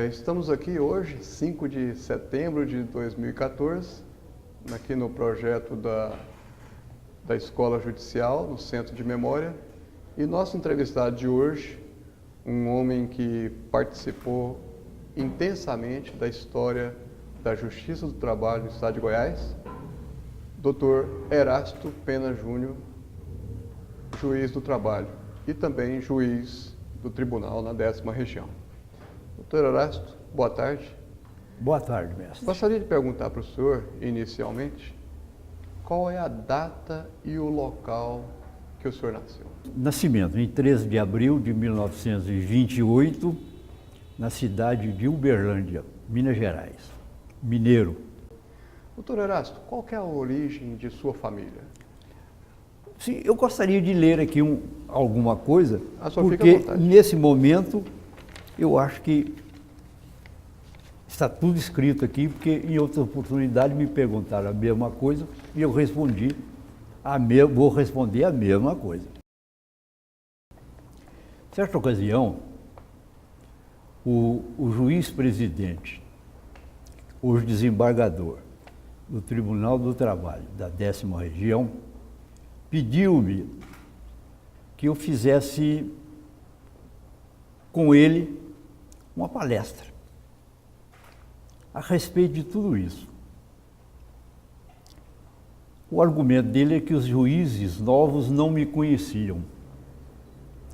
Estamos aqui hoje, 5 de setembro de 2014, aqui no projeto da Escola Judicial, no Centro de Memória. E nosso entrevistado de hoje, um homem que participou intensamente da história da Justiça do Trabalho no Estado de Goiás, Dr. Erasto Pena Júnior, juiz do trabalho e também juiz do tribunal na 10ª região. Doutor Erasto, boa tarde. Boa tarde, mestre. Gostaria de perguntar para o senhor, inicialmente, qual é a data e o local que o senhor nasceu? Nascimento, em 13 de abril de 1928, na cidade de Uberlândia, Minas Gerais. Mineiro. Doutor Erasto, qual que é a origem de sua família? Sim, eu gostaria de ler aqui alguma coisa, porque nesse momento eu acho que está tudo escrito aqui, porque em outra oportunidade me perguntaram a mesma coisa e eu respondi, vou responder a mesma coisa. Certa ocasião, o juiz-presidente, hoje desembargador do Tribunal do Trabalho da 10ª Região, pediu-me que eu fizesse com ele uma palestra a respeito de tudo isso. O argumento dele é que os juízes novos não me conheciam.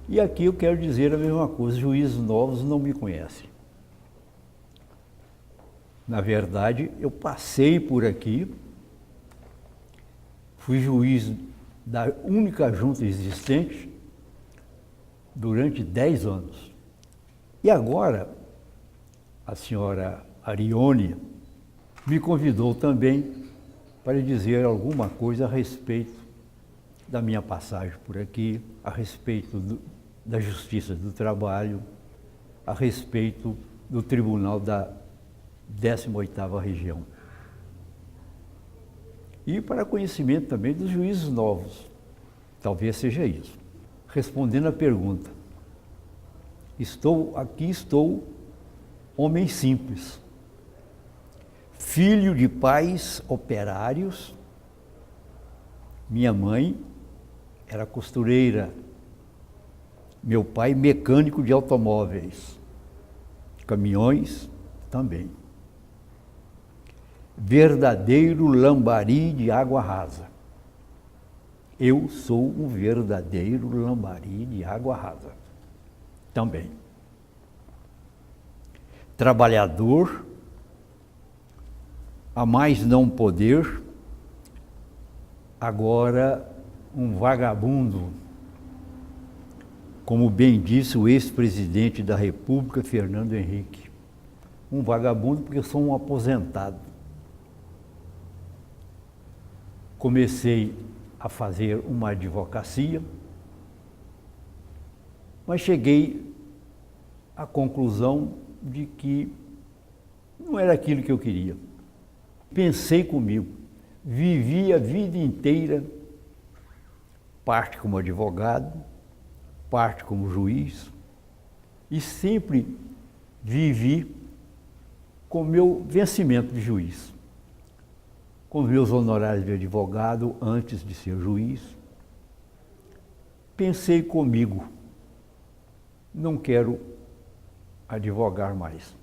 E aqui eu quero dizer a mesma coisa, os juízes novos não me conhecem. Na verdade, eu passei por aqui, fui juiz da única junta existente durante 10 anos. E agora, a senhora Arione me convidou também para dizer alguma coisa a respeito da minha passagem por aqui, a respeito da Justiça do Trabalho, a respeito do Tribunal da 18ª Região. E para conhecimento também dos juízes novos. Talvez seja isso. Respondendo à pergunta, estou homem simples, filho de pais operários. Minha mãe era costureira, meu pai mecânico de automóveis, caminhões também. Verdadeiro lambari de água rasa. Eu sou um verdadeiro lambari de água rasa também. Trabalhador, a mais não poder, agora um vagabundo, como bem disse o ex-presidente da República, Fernando Henrique. Um vagabundo porque eu sou um aposentado. Comecei a fazer uma advocacia, mas cheguei à conclusão de que não era aquilo que eu queria. Pensei comigo, vivi a vida inteira, parte como advogado, parte como juiz, e sempre vivi com meu vencimento de juiz, com meus honorários de advogado antes de ser juiz. Pensei comigo, não quero advogar mais.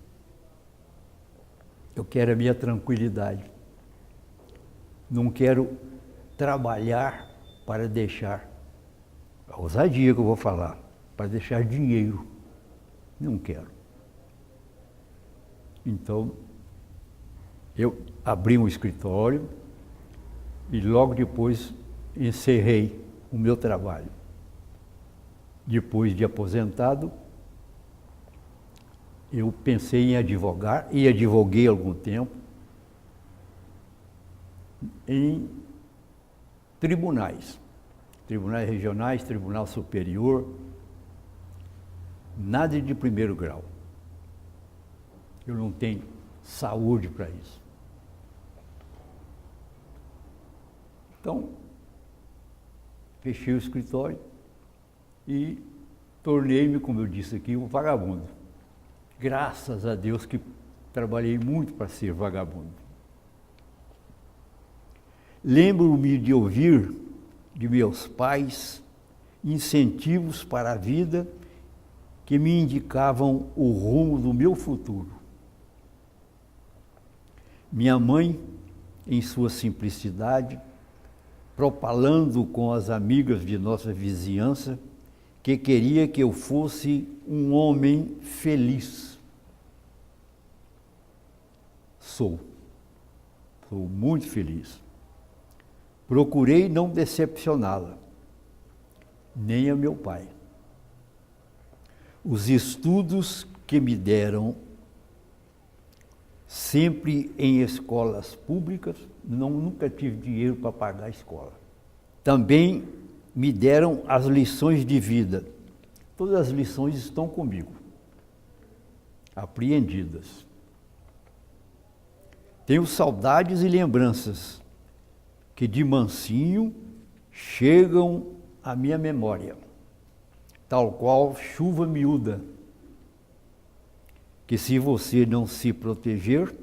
Eu quero a minha tranquilidade. Não quero trabalhar para deixar, a ousadia que eu vou falar, para deixar dinheiro. Não quero. Então, eu abri um escritório e logo depois encerrei o meu trabalho. Depois de aposentado, eu pensei em advogar e advoguei algum tempo em tribunais regionais, tribunal superior, nada de primeiro grau. Eu não tenho saúde para isso. Então, fechei o escritório e tornei-me, como eu disse aqui, um vagabundo. Graças a Deus que trabalhei muito para ser vagabundo. Lembro-me de ouvir de meus pais incentivos para a vida que me indicavam o rumo do meu futuro. Minha mãe, em sua simplicidade, propalando com as amigas de nossa vizinhança, que queria que eu fosse um homem feliz. Sou muito feliz. Procurei não decepcioná-la, nem a meu pai. Os estudos que me deram, sempre em escolas públicas, nunca tive dinheiro para pagar a escola. Também me deram as lições de vida. Todas as lições estão comigo, apreendidas. Tenho saudades e lembranças que de mansinho chegam à minha memória, tal qual chuva miúda, que se você não se proteger,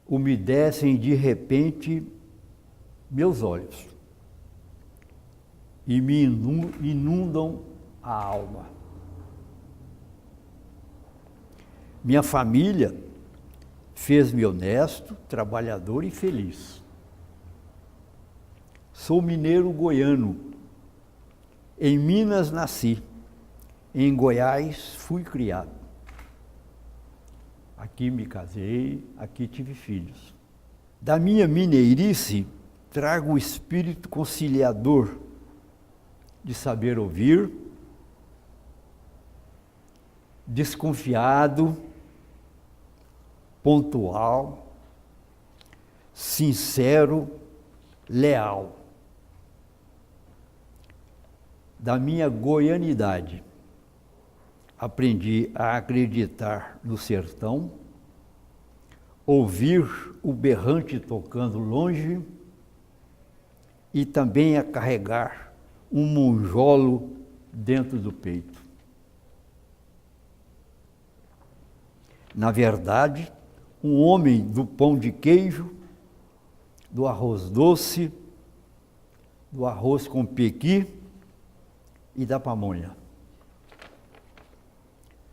umedecem de repente meus olhos e me inundam a alma. Minha família fez-me honesto, trabalhador e feliz. Sou mineiro goiano. Em Minas nasci. Em Goiás fui criado. Aqui me casei, aqui tive filhos. Da minha mineirice, trago o espírito conciliador de saber ouvir, desconfiado, pontual, sincero, leal. Da minha goianidade, aprendi a acreditar no sertão, ouvir o berrante tocando longe e também a carregar um monjolo dentro do peito. Na verdade, um homem do pão de queijo, do arroz doce, do arroz com pequi e da pamonha.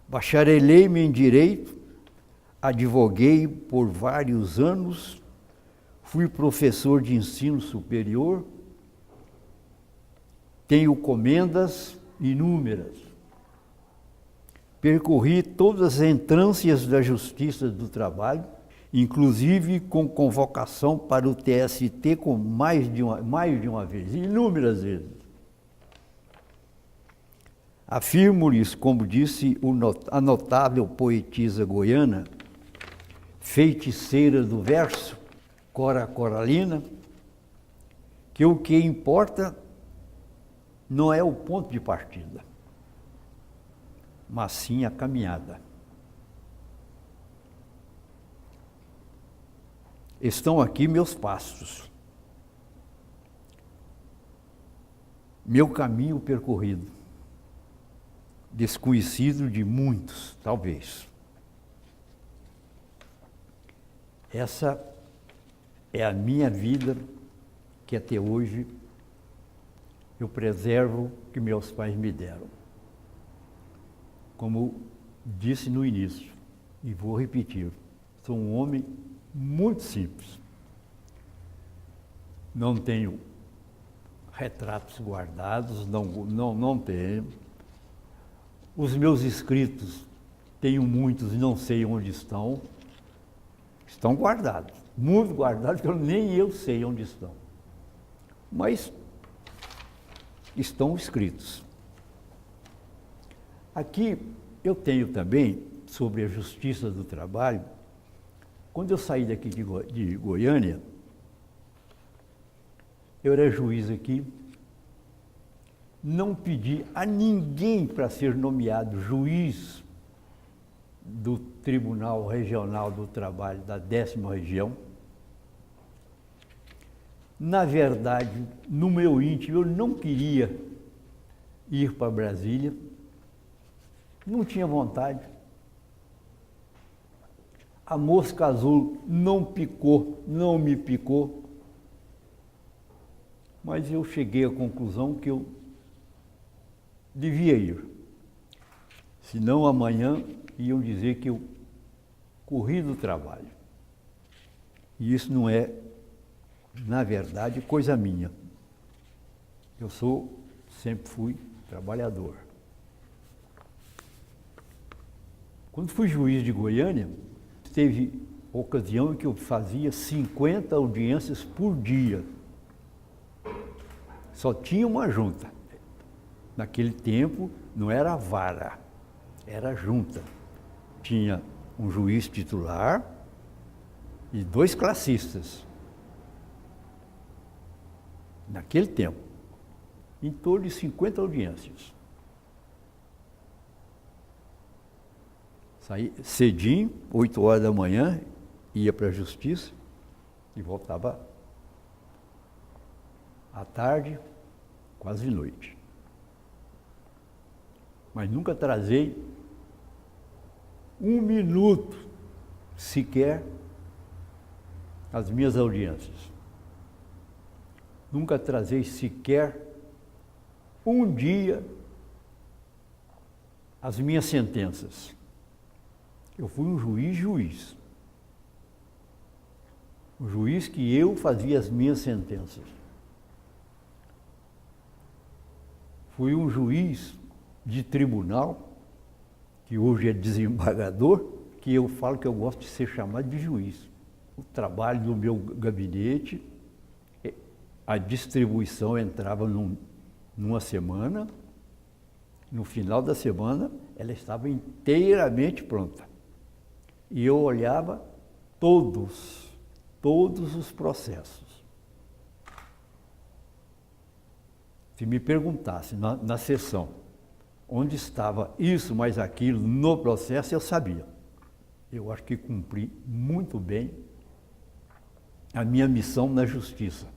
Bacharelei-me em Direito, advoguei por vários anos, fui professor de ensino superior, tenho comendas inúmeras. Percorri todas as entrâncias da Justiça do Trabalho, inclusive com convocação para o TST com mais de uma vez, inúmeras vezes. Afirmo-lhes, como disse a notável poetisa goiana, feiticeira do verso, Cora Coralina, que o que importa não é o ponto de partida, mas sim a caminhada. Estão aqui meus passos, meu caminho percorrido, desconhecido de muitos, talvez. Essa é a minha vida que até hoje eu preservo que meus pais me deram. Como disse no início, e vou repetir, sou um homem muito simples. Não tenho retratos guardados, não tenho. Os meus escritos, tenho muitos e não sei onde estão. Estão guardados, muito guardados, que nem eu sei onde estão. Mas estão escritos. Aqui eu tenho também, sobre a Justiça do Trabalho, quando eu saí daqui de Goiânia, eu era juiz aqui, não pedi a ninguém para ser nomeado juiz do Tribunal Regional do Trabalho da 10ª Região. Na verdade, no meu íntimo, eu não queria ir para Brasília. Não tinha vontade. A mosca azul não picou, não me picou. Mas eu cheguei à conclusão que eu devia ir. Senão amanhã iam dizer que eu corri do trabalho. E isso não é, na verdade, coisa minha. Eu sempre fui trabalhador. Quando fui juiz de Goiânia, teve ocasião em que eu fazia 50 audiências por dia. Só tinha uma junta. Naquele tempo não era vara, era junta. Tinha um juiz titular e 2 classistas. Naquele tempo, em torno de 50 audiências. Saí cedinho, 8 horas da manhã, ia para a justiça e voltava à tarde, quase noite. Mas nunca atrasei 1 minuto sequer as minhas audiências. Nunca atrasei sequer um dia as minhas sentenças. Eu fui um juiz. Um juiz que eu fazia as minhas sentenças. Fui um juiz de tribunal, que hoje é desembargador, que eu falo que eu gosto de ser chamado de juiz. O trabalho do meu gabinete, a distribuição entrava numa semana, no final da semana ela estava inteiramente pronta. E eu olhava todos os processos. Se me perguntasse na sessão onde estava isso mais aquilo no processo, eu sabia. Eu acho que cumpri muito bem a minha missão na justiça.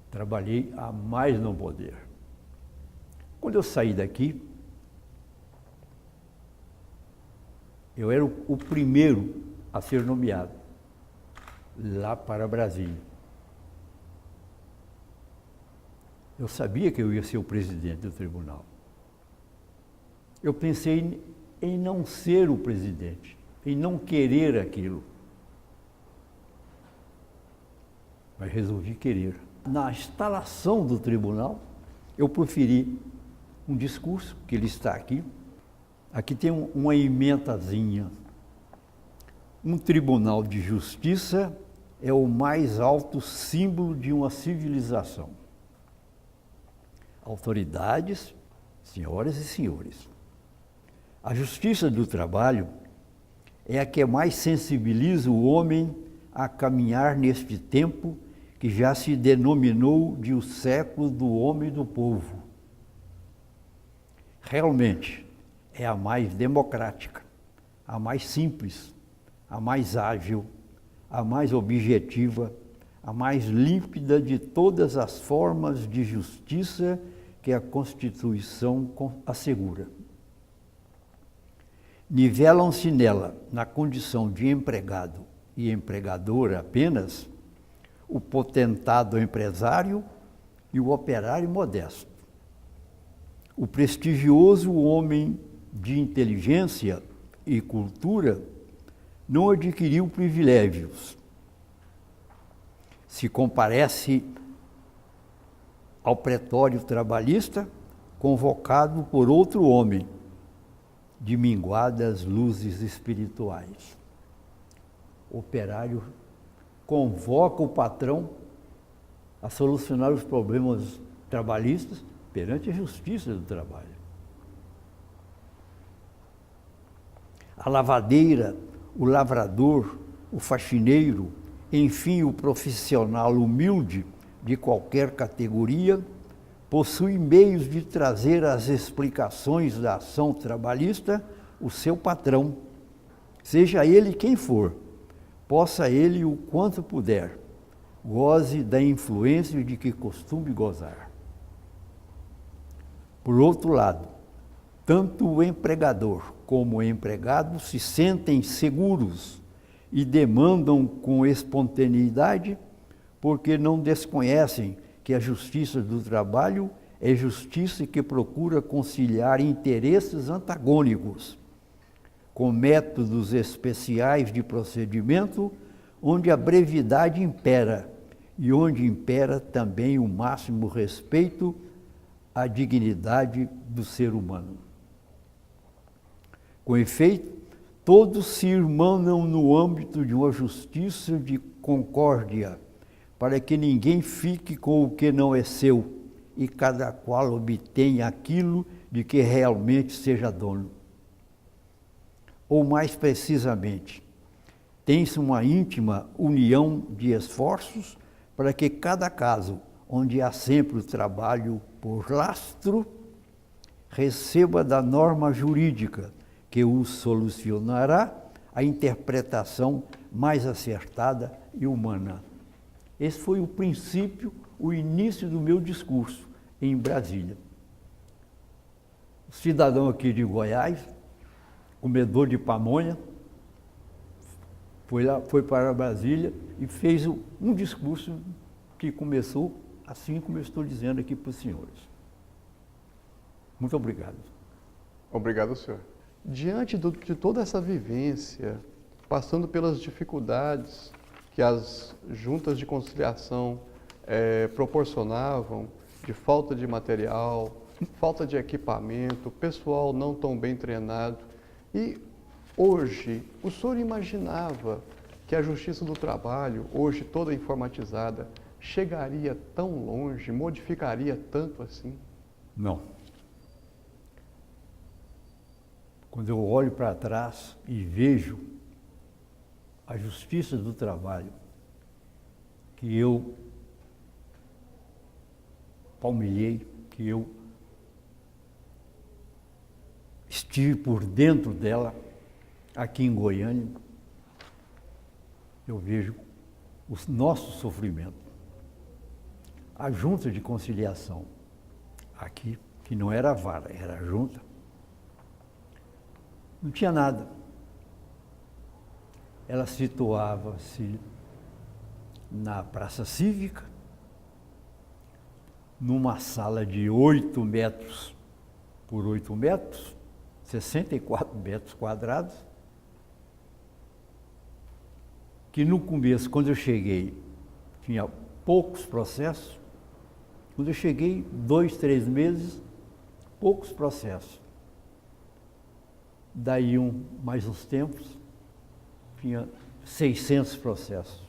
Trabalhei a mais não poder. Quando eu saí daqui, eu era o primeiro a ser nomeado lá para Brasília. Eu sabia que eu ia ser o presidente do tribunal. Eu pensei em não ser o presidente, em não querer aquilo. Mas resolvi querer. Na instalação do tribunal, eu proferi um discurso, que ele está aqui. Aqui tem uma emendazinha. Um tribunal de justiça é o mais alto símbolo de uma civilização. Autoridades, senhoras e senhores, a justiça do trabalho é a que mais sensibiliza o homem a caminhar neste tempo que já se denominou de o século do homem e do povo. Realmente, é a mais democrática, a mais simples, a mais ágil, a mais objetiva, a mais límpida de todas as formas de justiça que a Constituição assegura. Nivelam-se nela, na condição de empregado e empregador apenas, o potentado empresário e o operário modesto. O prestigioso homem de inteligência e cultura não adquiriu privilégios. Se comparece ao pretório trabalhista convocado por outro homem, de minguadas luzes espirituais. O operário convoca o patrão a solucionar os problemas trabalhistas perante a justiça do trabalho. A lavadeira, o lavrador, o faxineiro, enfim, o profissional humilde de qualquer categoria, possui meios de trazer às explicações da ação trabalhista o seu patrão, seja ele quem for, possa ele o quanto puder, goze da influência de que costume gozar. Por outro lado, tanto o empregador como o empregado se sentem seguros e demandam com espontaneidade, porque não desconhecem que a justiça do trabalho é justiça que procura conciliar interesses antagônicos, com métodos especiais de procedimento, onde a brevidade impera e onde impera também o máximo respeito à dignidade do ser humano. Com efeito, todos se irmanam no âmbito de uma justiça de concórdia, para que ninguém fique com o que não é seu e cada qual obtenha aquilo de que realmente seja dono. Ou mais precisamente, tem-se uma íntima união de esforços para que cada caso, onde há sempre o trabalho por lastro, receba da norma jurídica que o solucionará a interpretação mais acertada e humana. Esse foi o princípio, o início do meu discurso em Brasília. O cidadão aqui de Goiás, comedor de pamonha, foi para Brasília e fez um discurso que começou assim como eu estou dizendo aqui para os senhores. Muito obrigado. Obrigado, senhor. Diante de toda essa vivência, passando pelas dificuldades que as juntas de conciliação proporcionavam, de falta de material, falta de equipamento, pessoal não tão bem treinado, e hoje, o senhor imaginava que a Justiça do Trabalho, hoje toda informatizada, chegaria tão longe, modificaria tanto assim? Não. Quando eu olho para trás e vejo a Justiça do Trabalho, que eu palmilhei, que eu estive por dentro dela, aqui em Goiânia, eu vejo o nosso sofrimento. A junta de conciliação, aqui, que não era a vara, era a junta, não tinha nada. Ela situava-se na Praça Cívica, numa sala de 8 metros por 8 metros, 64 metros quadrados, que no começo, quando eu cheguei, tinha poucos processos. Quando eu cheguei, 2, 3 meses, poucos processos. Daí mais uns tempos, tinha 600 processos.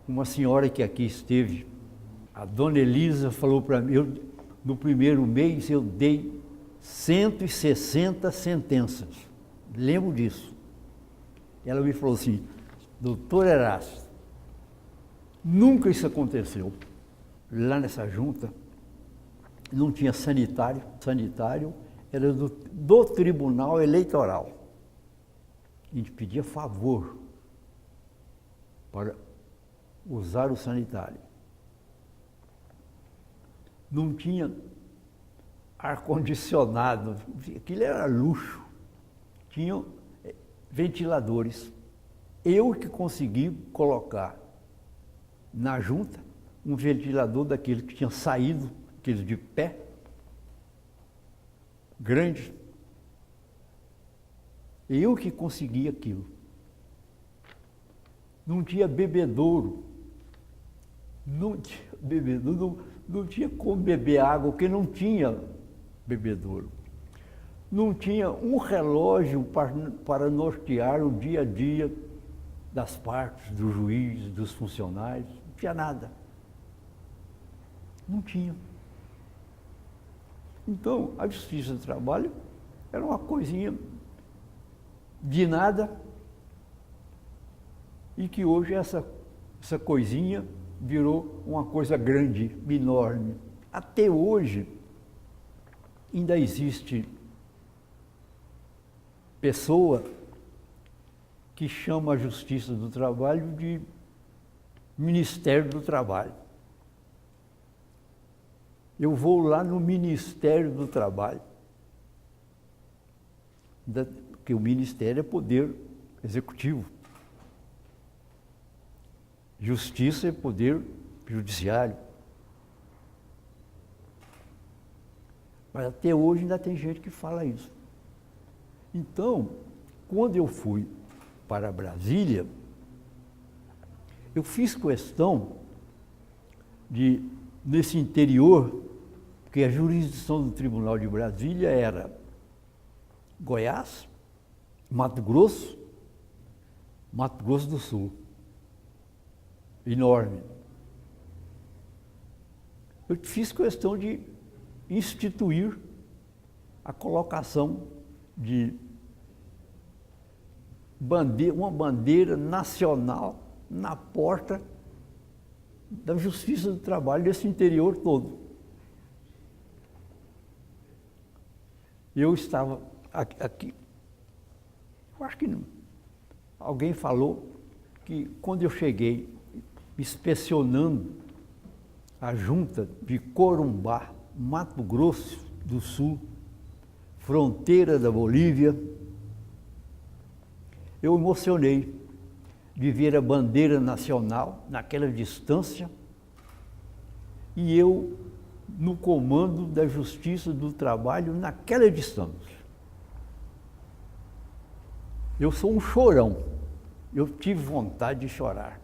Uma senhora que aqui esteve, a dona Elisa, falou para mim, no primeiro mês eu dei 160 sentenças. Lembro disso. Ela me falou assim, doutor Erasto, nunca isso aconteceu. Lá nessa junta, não tinha sanitário. Sanitário era do Tribunal Eleitoral. A gente pedia favor para usar o sanitário. Não tinha ar-condicionado, aquilo era luxo. Tinham ventiladores. Eu que consegui colocar na junta um ventilador daquele que tinha saído, aquele de pé, grande. Eu que consegui aquilo. Não tinha bebedouro. Não tinha bebedouro, não tinha como beber água, porque não tinha bebedouro. Não tinha um relógio para nortear o dia a dia das partes, do juiz, dos funcionários. Não tinha nada. Não tinha. Então, a Justiça do Trabalho era uma coisinha de nada e que hoje essa coisinha virou uma coisa grande, enorme. Até hoje, ainda existe pessoa que chama a Justiça do Trabalho de Ministério do Trabalho. eu vou lá no Ministério do Trabalho, porque o Ministério é poder executivo, Justiça é poder judiciário. Mas até hoje ainda tem gente que fala isso. Então, quando eu fui para Brasília, eu fiz questão de, nesse interior, porque a jurisdição do Tribunal de Brasília era Goiás, Mato Grosso do Sul. Enorme. Eu fiz questão de instituir a colocação de uma bandeira nacional na porta da Justiça do Trabalho desse interior todo. Eu estava aqui, eu acho que não, alguém falou que quando eu cheguei inspecionando a junta de Corumbá, Mato Grosso do Sul, fronteira da Bolívia, eu emocionei de ver a bandeira nacional naquela distância e eu no comando da Justiça do Trabalho naquela distância. Eu sou um chorão, eu tive vontade de chorar.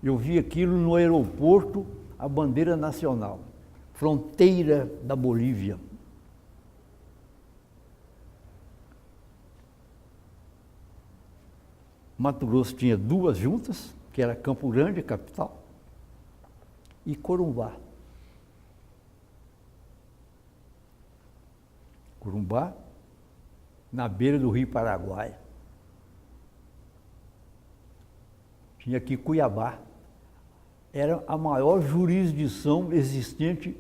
Eu vi aquilo no aeroporto, a bandeira nacional, fronteira da Bolívia. Mato Grosso tinha duas juntas, que era Campo Grande, capital, e Corumbá. Corumbá, na beira do Rio Paraguai. Tinha aqui Cuiabá. Era a maior jurisdição existente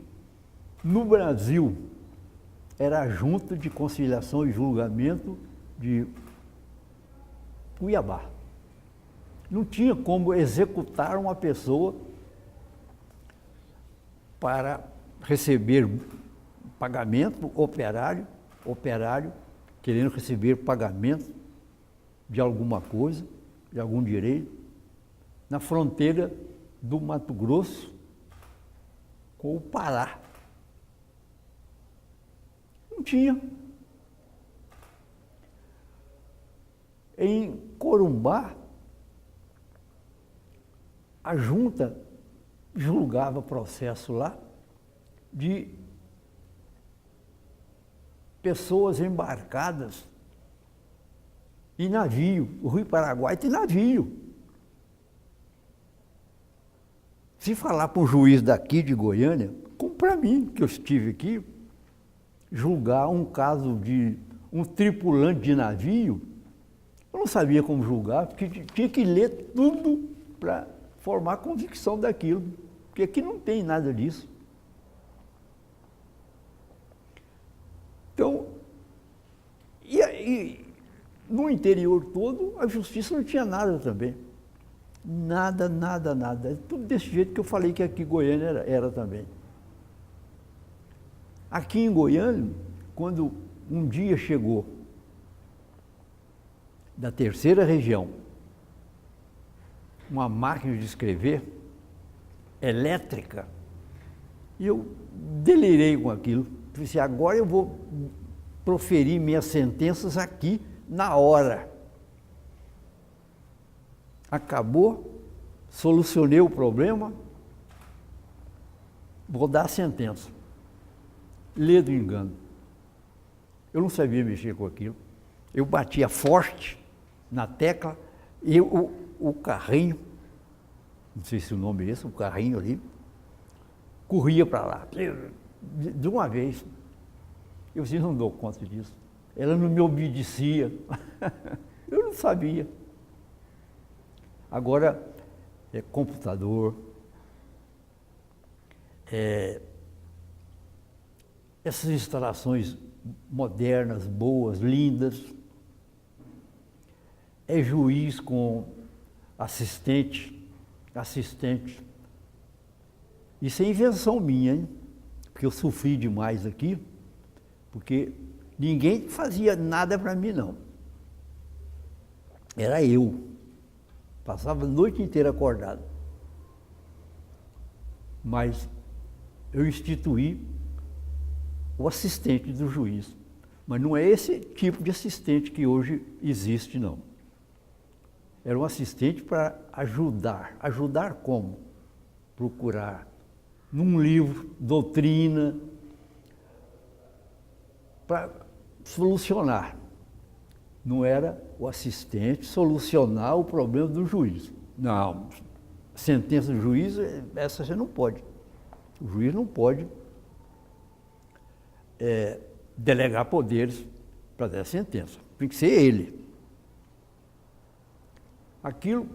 no Brasil. Era a Junta de Conciliação e Julgamento de Cuiabá. Não tinha como executar uma pessoa para receber pagamento, operário querendo receber pagamento de alguma coisa, de algum direito, na fronteira do Mato Grosso com o Pará. Não tinha. Em Corumbá, a junta julgava processo lá de pessoas embarcadas em navio. O Rio Paraguai tem navio. Se falar para um juiz daqui de Goiânia, como para mim, que eu estive aqui, julgar um caso de um tripulante de navio, eu não sabia como julgar, porque tinha que ler tudo para formar convicção daquilo, porque aqui não tem nada disso. Então, e no interior todo, a justiça não tinha nada também. Nada. Tudo desse jeito que eu falei que aqui em Goiânia era também. Aqui em Goiânia, quando um dia chegou da terceira região uma máquina de escrever elétrica, e eu delirei com aquilo. Falei assim, agora eu vou proferir minhas sentenças aqui na hora. Acabou, solucionei o problema, vou dar a sentença. Lê do engano. Eu não sabia mexer com aquilo. Eu batia forte na tecla e o carrinho, não sei se o nome é esse, o carrinho ali, corria para lá. De uma vez. Eu disse, não dou conta disso. Ela não me obedecia. Eu não sabia. Agora, é computador, essas instalações modernas, boas, lindas, é juiz com assistente. Isso é invenção minha, hein? porque eu sofri demais aqui, porque ninguém fazia nada para mim, não. Era eu. Passava a noite inteira acordado. Mas eu instituí o assistente do juiz. Mas não é esse tipo de assistente que hoje existe, não. Era um assistente para ajudar. Ajudar como? Procurar num livro, doutrina, para solucionar. Não era o assistente solucionar o problema do juiz. Não, sentença do juiz, essa você não pode. O juiz não pode delegar poderes para dar sentença. Tem que ser ele. Aquilo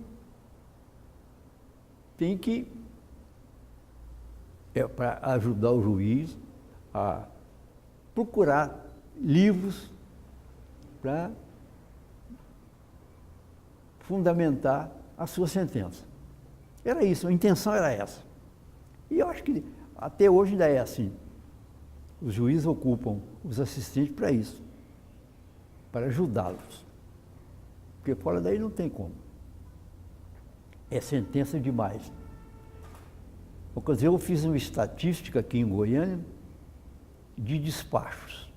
tem que para ajudar o juiz a procurar livros para fundamentar a sua sentença. Era isso, a intenção era essa. E eu acho que até hoje ainda é assim. Os juízes ocupam os assistentes para isso, para ajudá-los. Porque fora daí não tem como. É sentença demais. Por causa eu fiz uma estatística aqui em Goiânia de despachos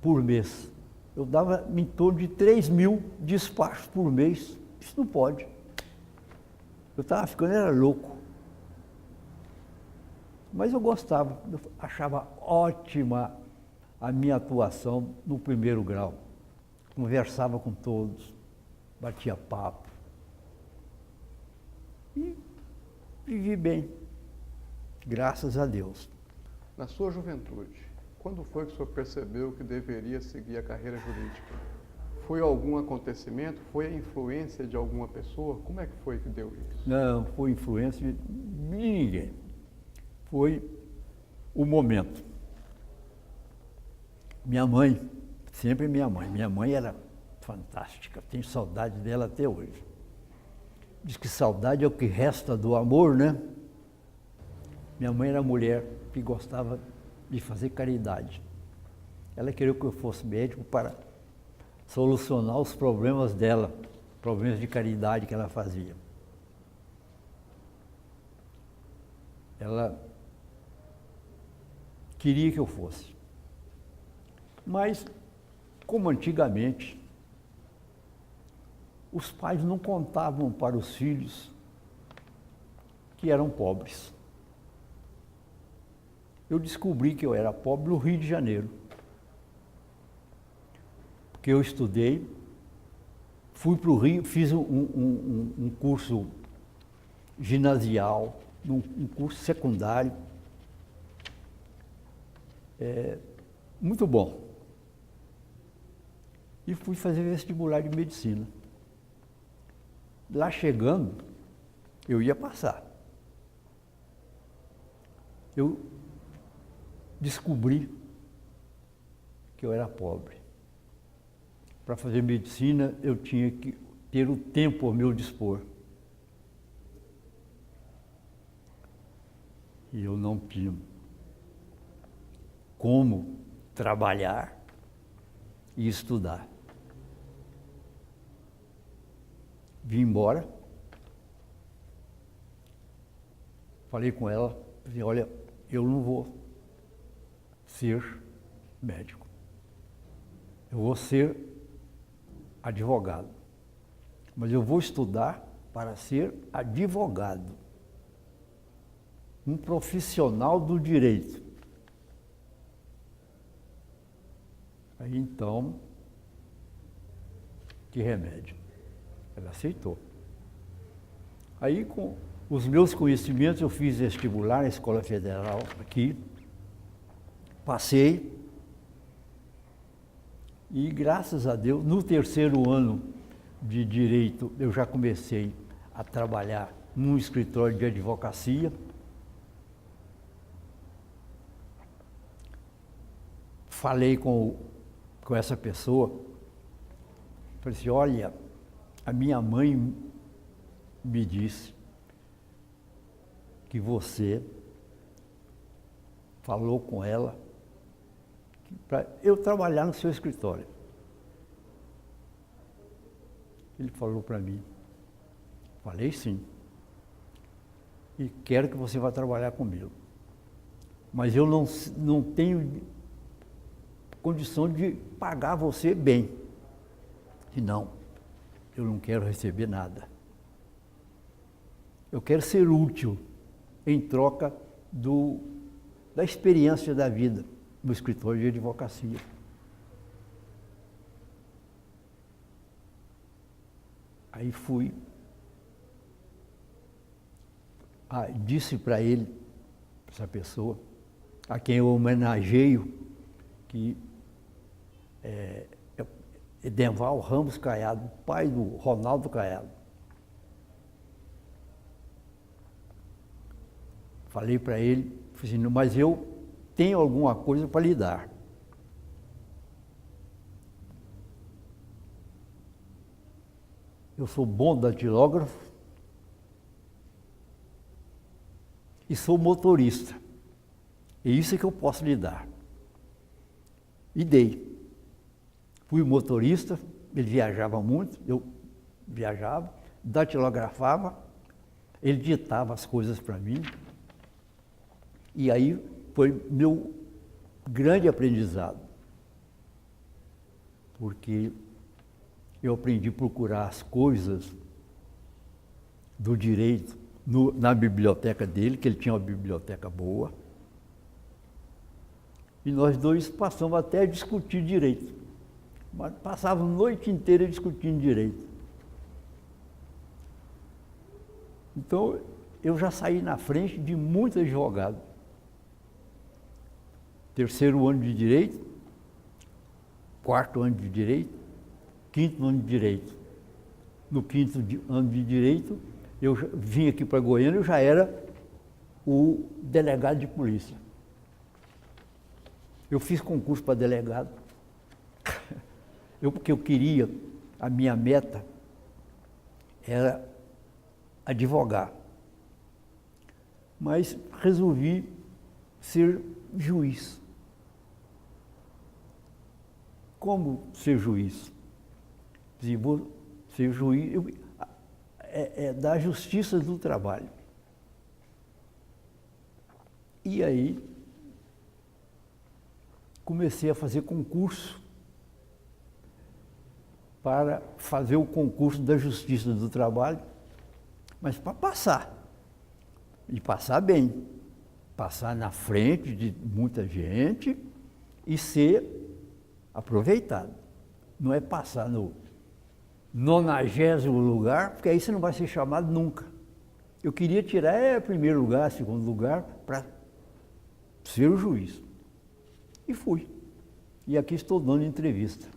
por mês. Eu dava em torno de 3.000 despachos por mês. Isso não pode. Eu estava ficando, era louco. Mas eu gostava, eu achava ótima a minha atuação no primeiro grau. Conversava com todos, batia papo. E vivi bem, graças a Deus. Na sua juventude, quando foi que o senhor percebeu que deveria seguir a carreira jurídica? Foi algum acontecimento? Foi a influência de alguma pessoa? Como é que foi que deu isso? Não, foi influência de ninguém. Foi o momento. Minha mãe, sempre minha mãe era fantástica, tenho saudade dela até hoje. Diz que saudade é o que resta do amor, né? Minha mãe era mulher que gostava de fazer caridade. Ela queria que eu fosse médico para solucionar os problemas dela, problemas de caridade que ela fazia. Ela queria que eu fosse. Mas, como antigamente, os pais não contavam para os filhos que eram pobres. Eu descobri que eu era pobre no Rio de Janeiro. Porque eu estudei, fui para o Rio, fiz um curso ginasial, um curso secundário, muito bom. E fui fazer vestibular de medicina. Lá chegando, eu ia passar. Eu descobri que eu era pobre. Para fazer medicina, eu tinha que ter o tempo ao meu dispor. E eu não tinha como trabalhar e estudar. Vim embora, falei com ela, falei, olha, eu não vou ser médico, eu vou ser advogado, mas eu vou estudar para ser advogado, um profissional do direito. Aí então, que remédio. Ela aceitou. Aí, com os meus conhecimentos, eu fiz vestibular na Escola Federal aqui, passei, e graças a Deus, no terceiro ano de Direito, eu já comecei a trabalhar num escritório de advocacia. Falei com essa pessoa, falei assim, olha, a minha mãe me disse que você falou com ela para eu trabalhar no seu escritório. Ele falou para mim, falei sim, e quero que você vá trabalhar comigo. Mas eu não tenho condição de pagar você bem. E não, eu não quero receber nada. Eu quero ser útil em troca da experiência da vida no escritório de advocacia. Aí fui, disse para ele, essa pessoa, a quem eu homenageio, que é Edenval Ramos Caiado, pai do Ronaldo Caiado. Falei para ele, assim, mas eu tenho alguma coisa para lhe dar. Eu sou bom datilógrafo e sou motorista. É isso que eu posso lhe dar. E dei. Fui motorista, ele viajava muito, eu viajava, datilografava, ele ditava as coisas para mim. E aí foi meu grande aprendizado. Porque eu aprendi a procurar as coisas do direito na biblioteca dele, que ele tinha uma biblioteca boa. E nós dois passamos até a discutir direito. Mas passávamos a noite inteira discutindo direito. Então, eu já saí na frente de muitos advogados. Terceiro ano de direito, quarto ano de direito, quinto ano de direito. No quinto ano de direito, eu vim aqui para Goiânia, eu já era o delegado de polícia. Eu fiz concurso para delegado, porque eu queria, a minha meta era advogar. Mas resolvi ser juiz. Como ser juiz? Vou ser juiz da justiça do trabalho. E aí, comecei a fazer concurso para fazer o concurso da Justiça do Trabalho, mas para passar. E passar bem. Passar na frente de muita gente e ser aproveitado. Não é passar no 90º lugar, porque aí você não vai ser chamado nunca. Eu queria tirar primeiro lugar, segundo lugar, para ser o juiz. E fui. E aqui estou dando entrevista.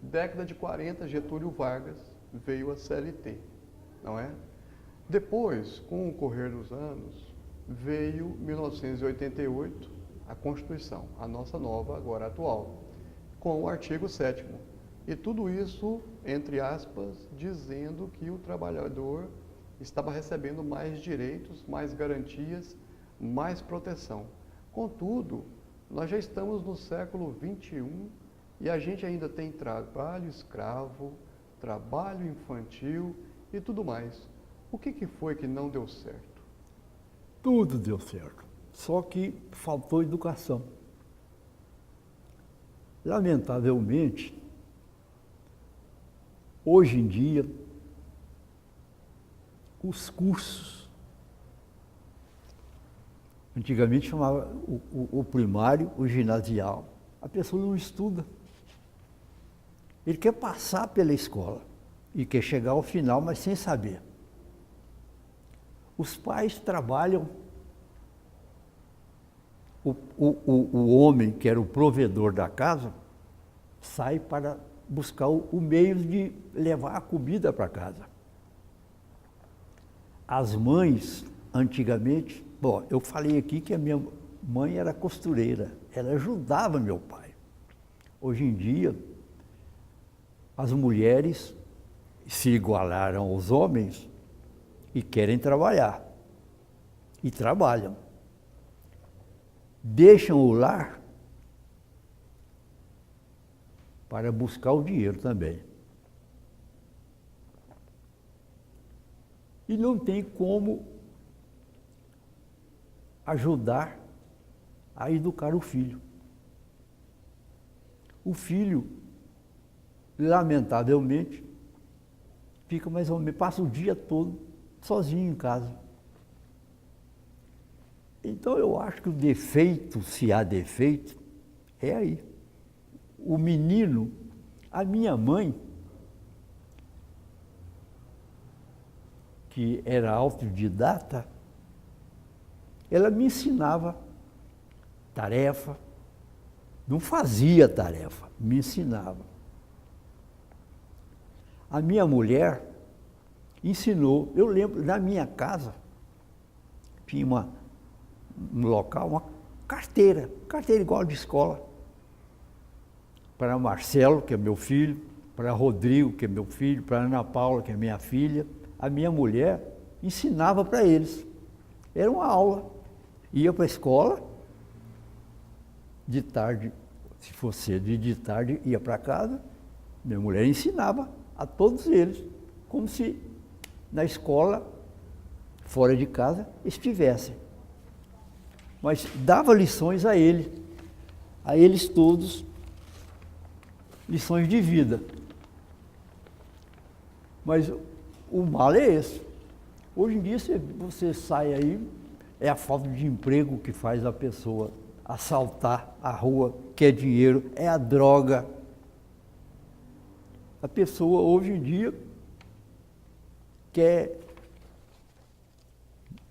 Década de 40, Getúlio Vargas veio a CLT, não é? Depois, com o correr dos anos, veio 1988, a Constituição, a nossa nova, agora atual, com o artigo 7º. E tudo isso, entre aspas, dizendo que o trabalhador estava recebendo mais direitos, mais garantias, mais proteção. Contudo, nós já estamos no século XXI e a gente ainda tem trabalho escravo, trabalho infantil e tudo mais. O que foi que não deu certo? Tudo deu certo, só que faltou educação. Lamentavelmente, hoje em dia, os cursos, antigamente chamava o primário, o ginasial, a pessoa não estuda. Ele quer passar pela escola e quer chegar ao final, mas sem saber. Os pais trabalham, o homem, que era o provedor da casa, sai para buscar o meio de levar a comida para casa. As mães, antigamente, bom, eu falei aqui que a minha mãe era costureira, ela ajudava meu pai. Hoje em dia, as mulheres se igualaram aos homens e querem trabalhar. E trabalham. deixam o lar para buscar o dinheiro também. E não tem como ajudar a educar o filho. O filho, lamentavelmente, fica mais ou menos, passa o dia todo sozinho em casa. Então eu acho que o defeito, se há defeito, é aí. O menino, a minha mãe, que era autodidata, ela me ensinava tarefa, não fazia tarefa, me ensinava. A minha mulher ensinou, eu lembro, na minha casa, tinha um local, uma carteira igual de escola, para Marcelo, que é meu filho, para Rodrigo, que é meu filho, para Ana Paula, que é minha filha. A minha mulher ensinava para eles. Era uma aula. Ia para a escola, de tarde, se fosse cedo, de tarde ia para casa, minha mulher ensinava a todos eles, como se na escola, fora de casa, estivessem. Mas dava lições a eles todos, lições de vida. Mas o mal é esse. Hoje em dia você sai aí, é a falta de emprego que faz a pessoa assaltar a rua, quer dinheiro, é a droga. A pessoa hoje em dia quer,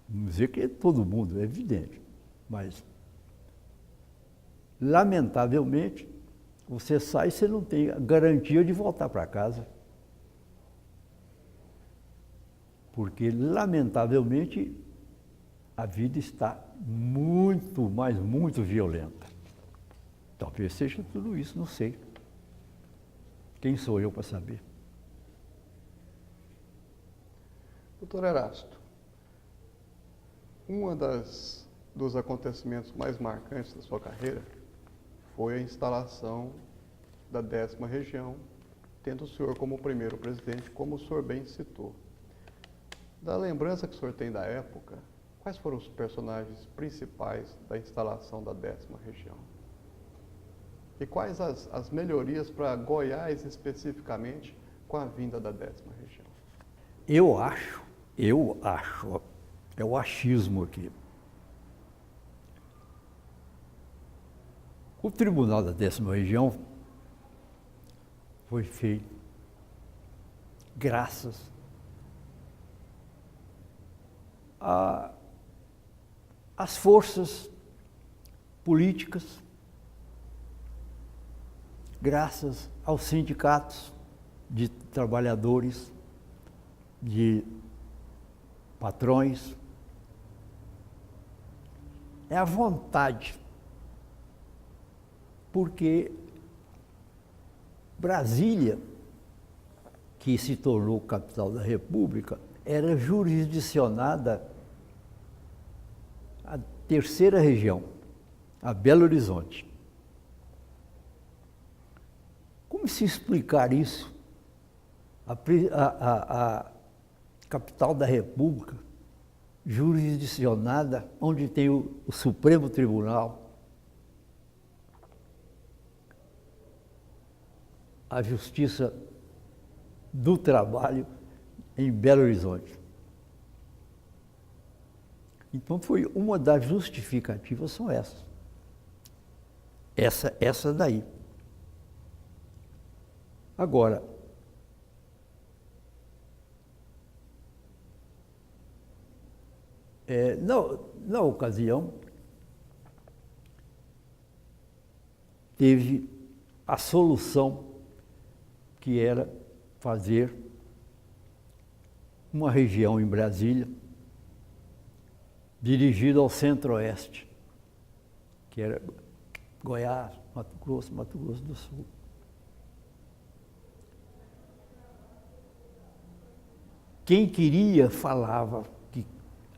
vamos dizer que é todo mundo, é evidente, mas lamentavelmente você sai e você não tem a garantia de voltar para casa. Porque, lamentavelmente, a vida está muito, mas muito violenta. Talvez seja tudo isso, não sei. Quem sou eu para saber? Doutor Erasto, dos acontecimentos mais marcantes da sua carreira foi a instalação da 10ª região, tendo o senhor como primeiro presidente, como o senhor bem citou. Da lembrança que o senhor tem da época, quais foram os personagens principais da instalação da 10ª região? E quais as melhorias para Goiás especificamente com a vinda da 10ª região? Eu acho, é o achismo aqui. O Tribunal da 10ª Região foi feito graças às forças políticas, graças aos sindicatos de trabalhadores, de patrões. É a vontade, porque Brasília, que se tornou capital da República, era jurisdicionada à 3ª região, a Belo Horizonte. Como se explicar isso? A capital da República, jurisdicionada, onde tem o Supremo Tribunal, a Justiça do Trabalho em Belo Horizonte. Então foi uma das justificativas, são essas. Essa daí. Agora, na ocasião, teve a solução que era fazer uma região em Brasília dirigida ao centro-oeste, que era Goiás, Mato Grosso do Sul. Quem queria falava que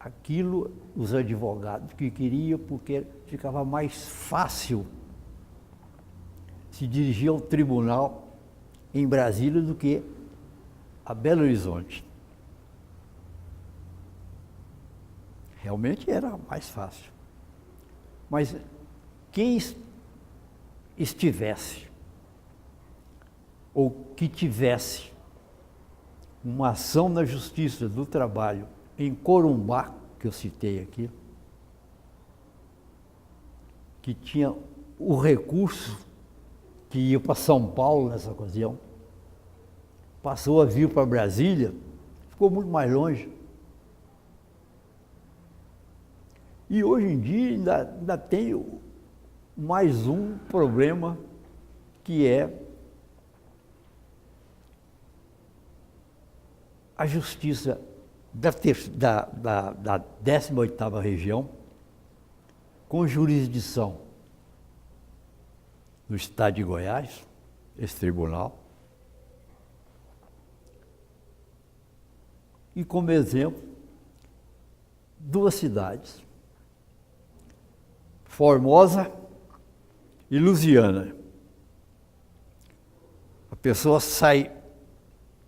aquilo os advogados que queriam, porque ficava mais fácil se dirigir ao tribunal em Brasília do que a Belo Horizonte. Realmente era mais fácil. Mas quem estivesse ou que tivesse uma ação na Justiça do Trabalho em Corumbá, que eu citei aqui, que tinha o recurso que ia para São Paulo nessa ocasião, passou a vir para Brasília, ficou muito mais longe. E hoje em dia ainda tem mais um problema, que é a justiça da 18ª região, com jurisdição no estado de Goiás, esse tribunal, e como exemplo, duas cidades, Formosa e Lusiânia. A pessoa sai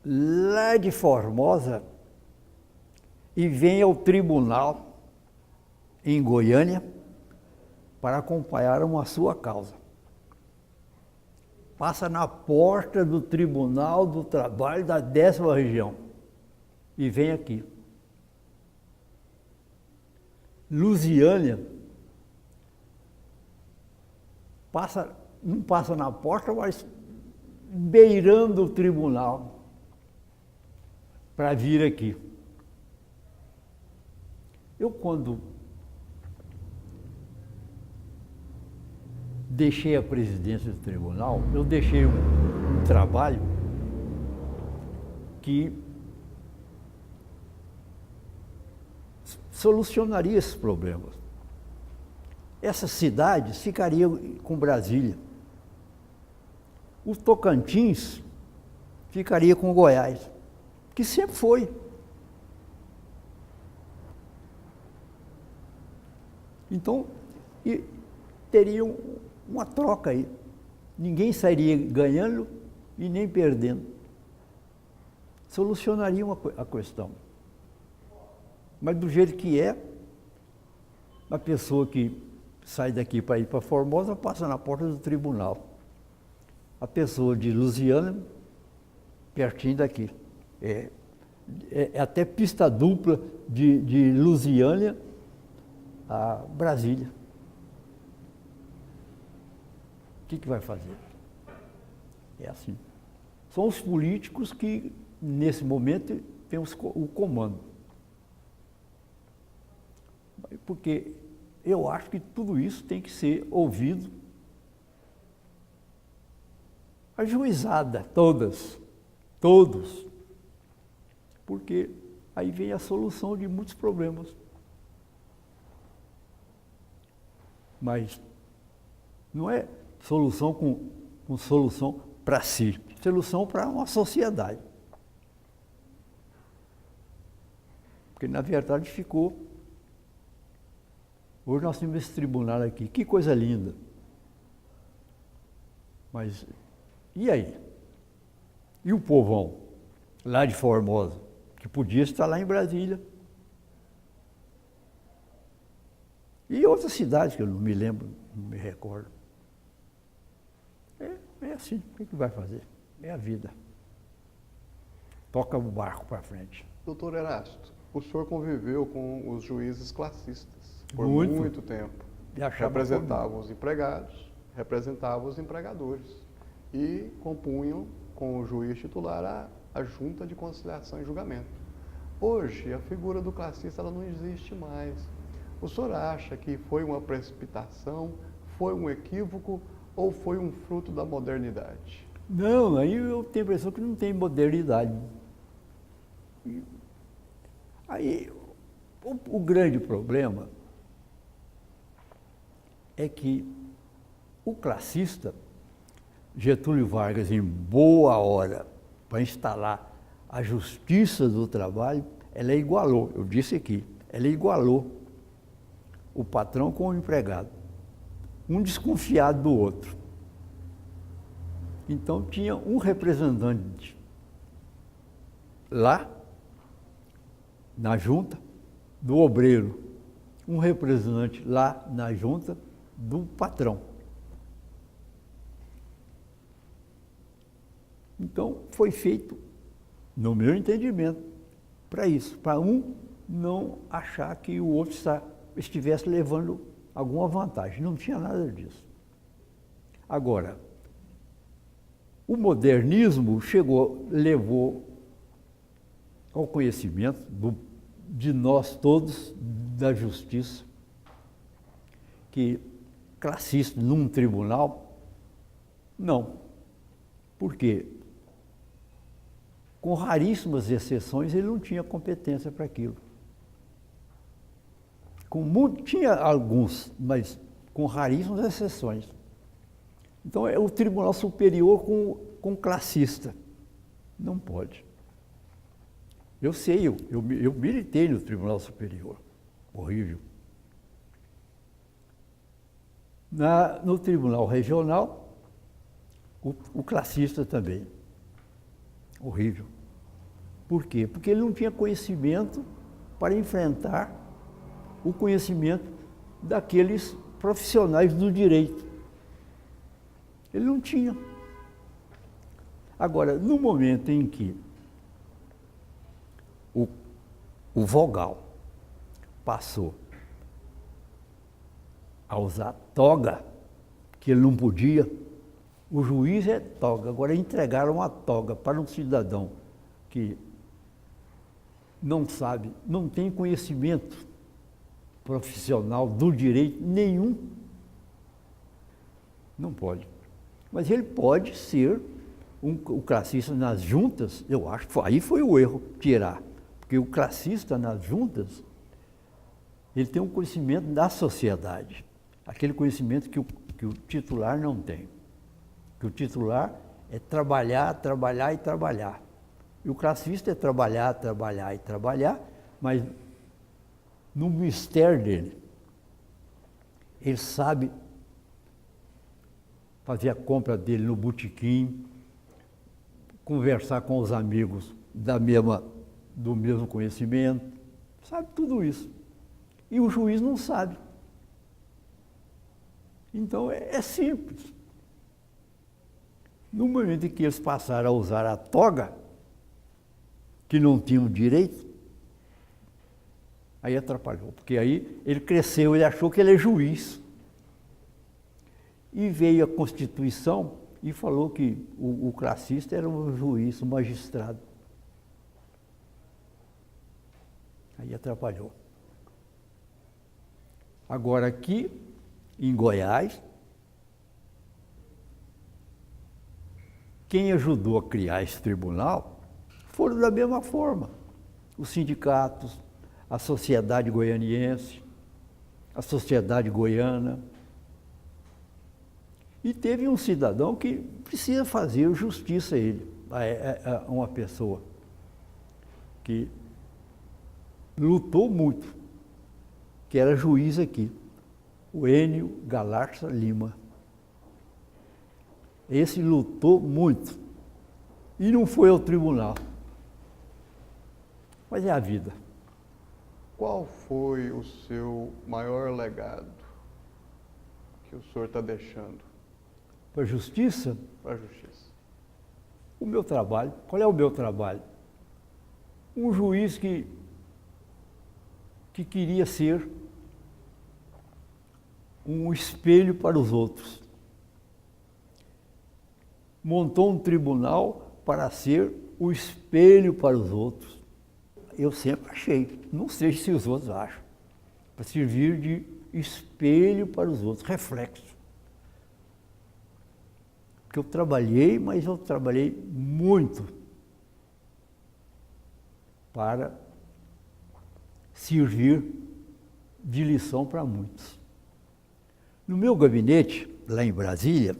lá de Formosa e vem ao tribunal em Goiânia para acompanhar uma sua causa. Passa na porta do Tribunal do Trabalho da 10ª região e vem aqui. Lusiânia não passa na porta, mas beirando o tribunal para vir aqui. Eu, quando deixei a presidência do tribunal, eu deixei um trabalho que solucionaria esses problemas. Essas cidades ficariam com Brasília. O Tocantins ficaria com Goiás, que sempre foi. Então, teria uma troca aí. Ninguém sairia ganhando e nem perdendo. Solucionaria a questão. Mas do jeito que é, a pessoa que sai daqui para ir para Formosa passa na porta do tribunal. A pessoa de Lusiânia, pertinho daqui. É até pista dupla de Lusiânia a Brasília. O que vai fazer? É assim. São os políticos que, nesse momento, têm o comando. Porque eu acho que tudo isso tem que ser ouvido, ajuizada, todos, porque aí vem a solução de muitos problemas. Mas não é solução com solução para si, solução para uma sociedade. Porque, na verdade, ficou... Hoje nós temos esse tribunal aqui, que coisa linda. Mas, e aí? E o povão, lá de Formosa, que podia estar lá em Brasília? E outras cidades que eu não me lembro, não me recordo. É assim, o que vai fazer? É a vida. Toca o barco para frente. Doutor Erasto, o senhor conviveu com os juízes classistas por Muito. muito tempo. Representavam os empregados, representavam os empregadores e compunham com o juiz titular a junta de conciliação e julgamento. Hoje, a figura do classista ela não existe mais. O senhor acha que foi uma precipitação, foi um equívoco ou foi um fruto da modernidade? Não, aí eu tenho a impressão que não tem modernidade. Aí, o grande problema é que o classista, Getúlio Vargas, em boa hora, para instalar a justiça do trabalho, ela igualou, eu disse aqui, ela igualou o patrão com o empregado, um desconfiado do outro. Então tinha um representante lá, na junta, do obreiro, um representante lá na junta do patrão. Então foi feito, no meu entendimento, para isso, para um não achar que o outro estivesse levando alguma vantagem. Não tinha nada disso. Agora, o modernismo levou ao conhecimento de nós todos da justiça que classista num tribunal, não. Por quê? Com raríssimas exceções, ele não tinha competência para aquilo. Tinha alguns, mas com raríssimas exceções. Então, é o Tribunal Superior com classista. Não pode. Eu sei, eu militei no Tribunal Superior. Horrível. No Tribunal Regional, o classista também. Horrível. Por quê? Porque ele não tinha conhecimento para enfrentar o conhecimento daqueles profissionais do direito. Ele não tinha. Agora, no momento em que o vogal passou a usar toga, que ele não podia, o juiz é toga. Agora entregaram a toga para um cidadão que não sabe, não tem conhecimento profissional do direito nenhum. Não pode. Mas ele pode ser o classista nas juntas, eu acho que aí foi o erro, tirar. Porque o classista nas juntas, ele tem um conhecimento da sociedade. Aquele conhecimento que o titular não tem. Que o titular é trabalhar, trabalhar e trabalhar. E o classista é trabalhar, trabalhar e trabalhar, mas no mistério dele, ele sabe fazer a compra dele no botequim, conversar com os amigos do mesmo conhecimento, sabe tudo isso. E o juiz não sabe. Então é simples. No momento em que eles passaram a usar a toga, que não tinham direito, aí atrapalhou, porque aí ele cresceu, ele achou que ele é juiz. E veio a Constituição e falou que o classista era um juiz, um magistrado. Aí atrapalhou. Agora aqui, em Goiás, quem ajudou a criar esse tribunal foram da mesma forma. Os sindicatos, a sociedade goianiense, a sociedade goiana. E teve um cidadão que precisa fazer justiça a ele, a uma pessoa que lutou muito, que era juiz aqui, o Enio Galarza Lima. Esse lutou muito e não foi ao tribunal. Mas é a vida. Qual foi o seu maior legado que o senhor está deixando? Para a justiça? Para a justiça. O meu trabalho. Qual é o meu trabalho? Um juiz que queria ser um espelho para os outros. Montou um tribunal para ser o espelho para os outros. Eu sempre achei, não sei se os outros acham, para servir de espelho para os outros, reflexo. Porque eu trabalhei, mas eu trabalhei muito para servir de lição para muitos. No meu gabinete, lá em Brasília,